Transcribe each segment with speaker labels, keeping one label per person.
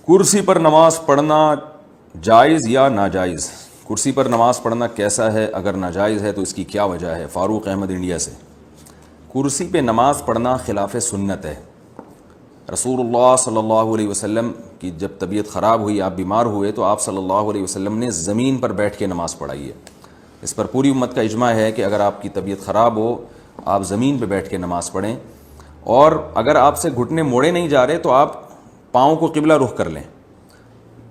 Speaker 1: کرسی پر نماز پڑھنا جائز یا ناجائز؟ کرسی پر نماز پڑھنا کیسا ہے؟ اگر ناجائز ہے تو اس کی کیا وجہ ہے؟ فاروق احمد انڈیا سے۔ کرسی پہ نماز پڑھنا خلاف سنت ہے۔ رسول اللہ صلی اللہ علیہ وسلم کی جب طبیعت خراب ہوئی، آپ بیمار ہوئے، تو آپ صلی اللہ علیہ وسلم نے زمین پر بیٹھ کے نماز پڑھائی ہے۔ اس پر پوری امت کا اجماع ہے کہ اگر آپ کی طبیعت خراب ہو، آپ زمین پہ بیٹھ کے نماز پڑھیں، اور اگر آپ سے گھٹنے موڑے نہیں جا رہے تو آپ پاؤں کو قبلہ رخ کر لیں۔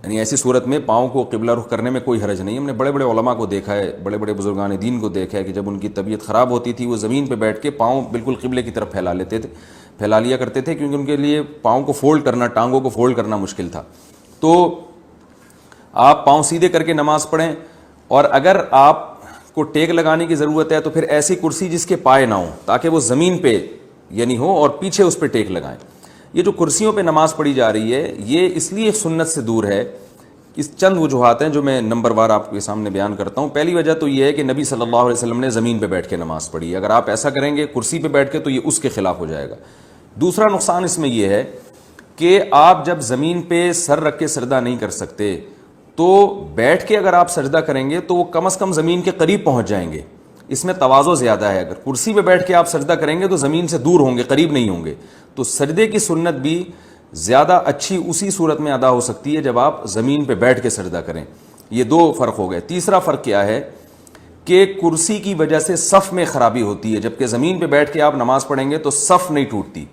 Speaker 1: یعنی ایسی صورت میں پاؤں کو قبلہ رخ کرنے میں کوئی حرج نہیں۔ ہم نے بڑے بڑے علماء کو دیکھا ہے، بڑے بڑے بزرگان دین کو دیکھا ہے کہ جب ان کی طبیعت خراب ہوتی تھی وہ زمین پہ بیٹھ کے پاؤں بالکل قبلے کی طرف پھیلا لیا کرتے تھے، کیونکہ ان کے لیے پاؤں کو فولڈ کرنا، ٹانگوں کو فولڈ کرنا مشکل تھا۔ تو آپ پاؤں سیدھے کر کے نماز پڑھیں، اور اگر آپ کو ٹیک لگانے کی ضرورت ہے تو پھر ایسی کرسی جس کے پائے نہ ہوں، تاکہ وہ زمین پہ یعنی ہو اور پیچھے اس پہ ٹیک لگائیں۔ یہ جو کرسیوں پہ نماز پڑھی جا رہی ہے یہ اس لیے سنت سے دور ہے۔ اس چند وجوہات ہیں جو میں نمبر وار آپ کے سامنے بیان کرتا ہوں۔ پہلی وجہ تو یہ ہے کہ نبی صلی اللہ علیہ وسلم نے زمین پہ بیٹھ کے نماز پڑھی ہے۔ اگر آپ ایسا کریں گے کرسی پہ بیٹھ کے تو یہ اس کے خلاف ہو جائے گا۔ دوسرا نقصان اس میں یہ ہے کہ آپ جب زمین پہ سر رکھ کے سجدہ نہیں کر سکتے تو بیٹھ کے اگر آپ سجدہ کریں گے تو وہ کم از کم زمین کے قریب پہنچ جائیں گے۔ اس میں تواضع زیادہ ہے۔ اگر کرسی پہ بیٹھ کے آپ سجدہ کریں گے تو زمین سے دور ہوں گے، قریب نہیں ہوں گے۔ تو سجدے کی سنت بھی زیادہ اچھی اسی صورت میں ادا ہو سکتی ہے جب آپ زمین پہ بیٹھ کے سجدہ کریں۔ یہ دو فرق ہو گئے۔ تیسرا فرق کیا ہے کہ کرسی کی وجہ سے صف میں خرابی ہوتی ہے، جبکہ زمین پہ بیٹھ کے آپ نماز پڑھیں گے تو صف نہیں ٹوٹتی۔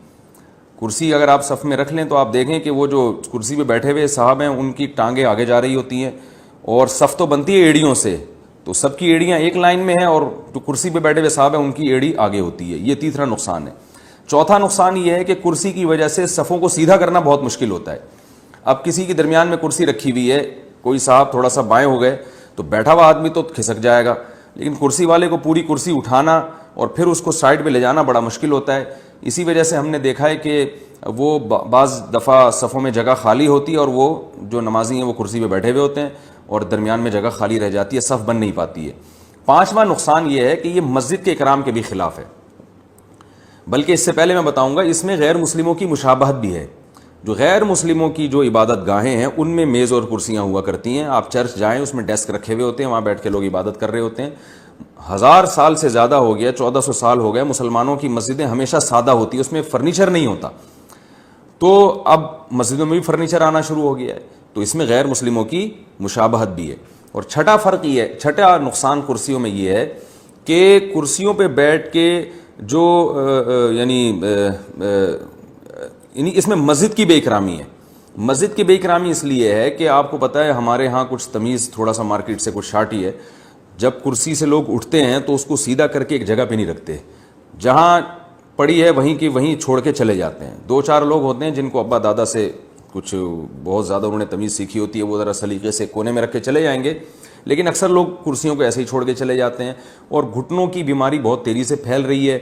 Speaker 1: کرسی اگر آپ صف میں رکھ لیں تو آپ دیکھیں کہ وہ جو کرسی پہ بیٹھے ہوئے صاحب ہیں ان کی ٹانگیں آگے جا رہی ہوتی ہیں، اور صف تو بنتی ہے ایڑیوں سے، تو سب کی ایڑیاں ایک لائن میں ہیں، اور جو کرسی پہ بیٹھے ہوئے صاحب ہیں ان کی ایڑی آگے ہوتی ہے۔ یہ تیسرا نقصان ہے۔ چوتھا نقصان یہ ہے کہ کرسی کی وجہ سے صفوں کو سیدھا کرنا بہت مشکل ہوتا ہے۔ اب کسی کے درمیان میں کرسی رکھی ہوئی ہے، کوئی صاحب تھوڑا سا بائیں ہو گئے تو بیٹھا ہوا آدمی تو کھسک جائے گا، لیکن کرسی والے کو پوری کرسی اٹھانا اور پھر اس کو سائڈ پہ لے جانا بڑا مشکل ہوتا ہے۔ اسی وجہ سے ہم نے دیکھا ہے کہ وہ بعض دفعہ صفوں میں جگہ خالی ہوتی ہے اور وہ جو نمازی ہیں وہ کرسی پہ بیٹھے ہوئے ہوتے ہیں اور درمیان میں جگہ خالی رہ جاتی ہے، صف بن نہیں پاتی ہے۔ پانچواں نقصان یہ ہے کہ یہ مسجد کے اکرام کے بھی خلاف ہے۔ بلکہ اس سے پہلے میں بتاؤں گا اس میں غیر مسلموں کی مشابہت بھی ہے۔ جو غیر مسلموں کی جو عبادت گاہیں ہیں ان میں میز اور کرسیاں ہوا کرتی ہیں۔ آپ چرچ جائیں، اس میں ڈیسک رکھے ہوئے ہوتے ہیں، وہاں بیٹھ کے لوگ عبادت کر رہے ہوتے ہیں۔ 1000 سال سے زیادہ ہو گیا، 1400 سال ہو گئے، مسلمانوں کی مسجدیں ہمیشہ سادہ ہوتی ہیں، اس میں فرنیچر نہیں ہوتا۔ تو اب مسجدوں میں بھی فرنیچر آنا شروع ہو گیا ہے، تو اس میں غیر مسلموں کی مشابہت بھی ہے۔ اور چھٹا فرق یہ ہے، چھٹا نقصان کرسیوں میں یہ ہے کہ کرسیوں پہ بیٹھ کے جو یعنی اس میں مسجد کی بے اکرامی ہے۔ مسجد کی بے اکرامی اس لیے ہے کہ آپ کو پتہ ہے ہمارے ہاں کچھ تمیز تھوڑا سا مارکیٹ سے کچھ شارٹی ہے۔ جب کرسی سے لوگ اٹھتے ہیں تو اس کو سیدھا کر کے ایک جگہ پہ نہیں رکھتے، جہاں پڑی ہے وہیں کی وہیں چھوڑ کے چلے جاتے ہیں۔ 2-4 لوگ ہوتے ہیں جن کو ابا دادا سے کچھ بہت زیادہ انہوں نے تمیز سیکھی ہوتی ہے، وہ ذرا سلیقے سے کونے میں رکھ کے چلے جائیں گے، لیکن اکثر لوگ کرسیوں کو ایسے ہی چھوڑ کے چلے جاتے ہیں، اور گھٹنوں کی بیماری بہت تیزی سے پھیل رہی ہے۔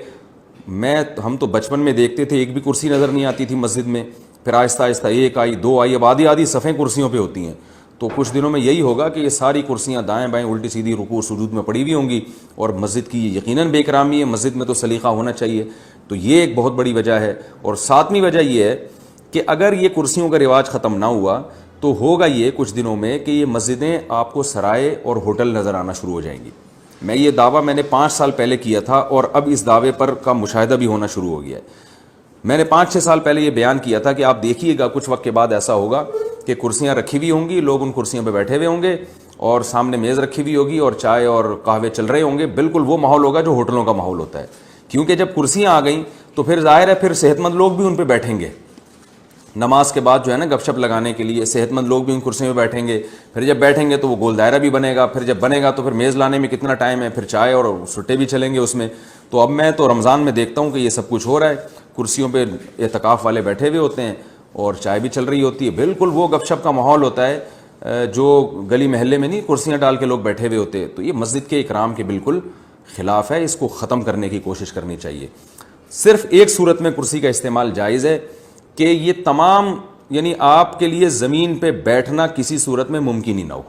Speaker 1: ہم تو بچپن میں دیکھتے تھے ایک بھی کرسی نظر نہیں آتی تھی مسجد میں، پھر آہستہ آہستہ 1 آئی، 2 آئی، اب آدھی صفیں کرسیوں پہ ہوتی ہیں۔ تو کچھ دنوں میں یہی ہوگا کہ یہ ساری کرسیاں دائیں بائیں الٹی سیدھی رکوع سجود میں پڑی ہوئی ہوں گی، اور مسجد کی یقیناً بے اکرامی ہے۔ مسجد میں تو سلیقہ ہونا چاہیے، تو یہ ایک بہت بڑی وجہ ہے۔ اور 7ویں وجہ یہ ہے کہ اگر یہ کرسیوں کا رواج ختم نہ ہوا تو ہوگا یہ کچھ دنوں میں کہ یہ مسجدیں آپ کو سرائے اور ہوٹل نظر آنا شروع ہو جائیں گی۔ یہ دعویٰ میں نے 5 سال پہلے کیا تھا، اور اب اس دعوے پر کا مشاہدہ بھی ہونا شروع ہو گیا ہے۔ میں نے 5-6 سال پہلے یہ بیان کیا تھا کہ آپ دیکھیے گا کچھ وقت کے بعد ایسا ہوگا کہ کرسیاں رکھی ہوئی ہوں گی، لوگ ان کرسیوں پہ بیٹھے ہوئے ہوں گے، اور سامنے میز رکھی ہوئی ہوگی اور چائے اور قہوے چل رہے ہوں گے۔ بالکل وہ ماحول ہوگا جو ہوٹلوں کا ماحول ہوتا ہے، کیونکہ جب کرسیاں آ گئیں تو پھر ظاہر ہے پھر صحت مند لوگ بھی ان پہ بیٹھیں گے۔ نماز کے بعد جو ہے نا گپ شپ لگانے کے لیے صحت مند لوگ بھی ان کرسیوں میں بیٹھیں گے، پھر جب بیٹھیں گے تو وہ گول دائرہ بھی بنے گا، پھر جب بنے گا تو پھر میز لانے میں کتنا ٹائم ہے، پھر چائے اور سٹے بھی چلیں گے اس میں۔ تو اب میں تو رمضان میں دیکھتا ہوں کہ یہ سب کچھ ہو رہا ہے، کرسیوں پہ اعتکاف والے بیٹھے ہوئے ہوتے ہیں اور چائے بھی چل رہی ہوتی ہے۔ بالکل وہ گپ شپ کا ماحول ہوتا ہے جو گلی محلے میں نہیں کرسیاں ڈال کے لوگ بیٹھے ہوئے ہوتے ہیں۔ تو یہ مسجد کے اکرام کے بالکل خلاف ہے، اس کو ختم کرنے کی کوشش کرنی چاہیے۔ صرف ایک صورت میں کرسی کا استعمال جائز ہے کہ یہ تمام یعنی آپ کے لیے زمین پہ بیٹھنا کسی صورت میں ممکن ہی نہ ہو،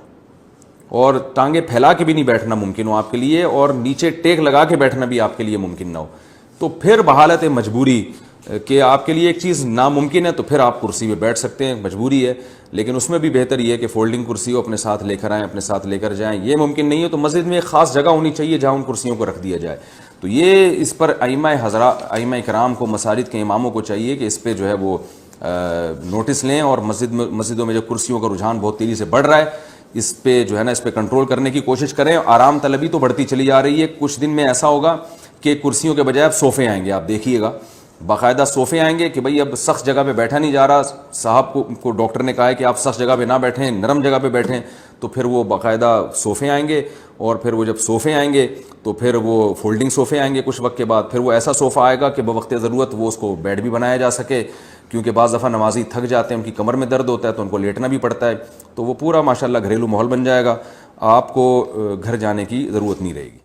Speaker 1: اور ٹانگیں پھیلا کے بھی نہیں بیٹھنا ممکن ہو آپ کے لیے، اور نیچے ٹیک لگا کے بیٹھنا بھی آپ کے لیے ممکن نہ ہو۔ تو پھر بحالت مجبوری کہ آپ کے لیے ایک چیز ناممکن ہے تو پھر آپ کرسی پہ بیٹھ سکتے ہیں, مجبوری ہے, لیکن اس میں بھی بہتر یہ ہے کہ فولڈنگ کرسی ہو, اپنے ساتھ لے کر آئیں, اپنے ساتھ لے کر جائیں. یہ ممکن نہیں ہے تو مسجد میں ایک خاص جگہ ہونی چاہیے جہاں ان کرسیوں کو رکھ دیا جائے. تو یہ اس پر ائمہ کرام کو, مساجد کے اماموں کو چاہیے کہ اس پہ جو ہے وہ نوٹس لیں, اور مسجدوں میں جو کرسیوں کا رجحان بہت تیزی سے بڑھ رہا ہے اس پہ جو ہے نا اس پہ کنٹرول کرنے کی کوشش کریں. آرام طلبی تو بڑھتی چلی جا رہی ہے, کچھ دن میں ایسا ہوگا کہ کرسیوں کے بجائے اب صوفے آئیں گے, آپ دیکھیے گا باقاعدہ صوفے آئیں گے کہ بھئی اب سخت جگہ پہ بیٹھا نہیں جا رہا, صاحب کو ڈاکٹر نے کہا ہے کہ آپ سخت جگہ پہ نہ بیٹھیں, نرم جگہ پہ بیٹھیں, تو پھر وہ باقاعدہ صوفے آئیں گے, اور پھر وہ جب صوفے آئیں گے تو پھر وہ فولڈنگ صوفے آئیں گے کچھ وقت کے بعد, پھر وہ ایسا صوفہ آئے گا کہ بوقت ضرورت وہ اس کو بیڈ بھی بنایا جا سکے, کیونکہ بعض دفعہ نمازی تھک جاتے ہیں, ان کی کمر میں درد ہوتا ہے تو ان کو لیٹنا بھی پڑتا ہے, تو وہ پورا ماشاءاللہ گھریلو ماحول بن جائے گا, آپ کو گھر جانے کی ضرورت نہیں رہے گی.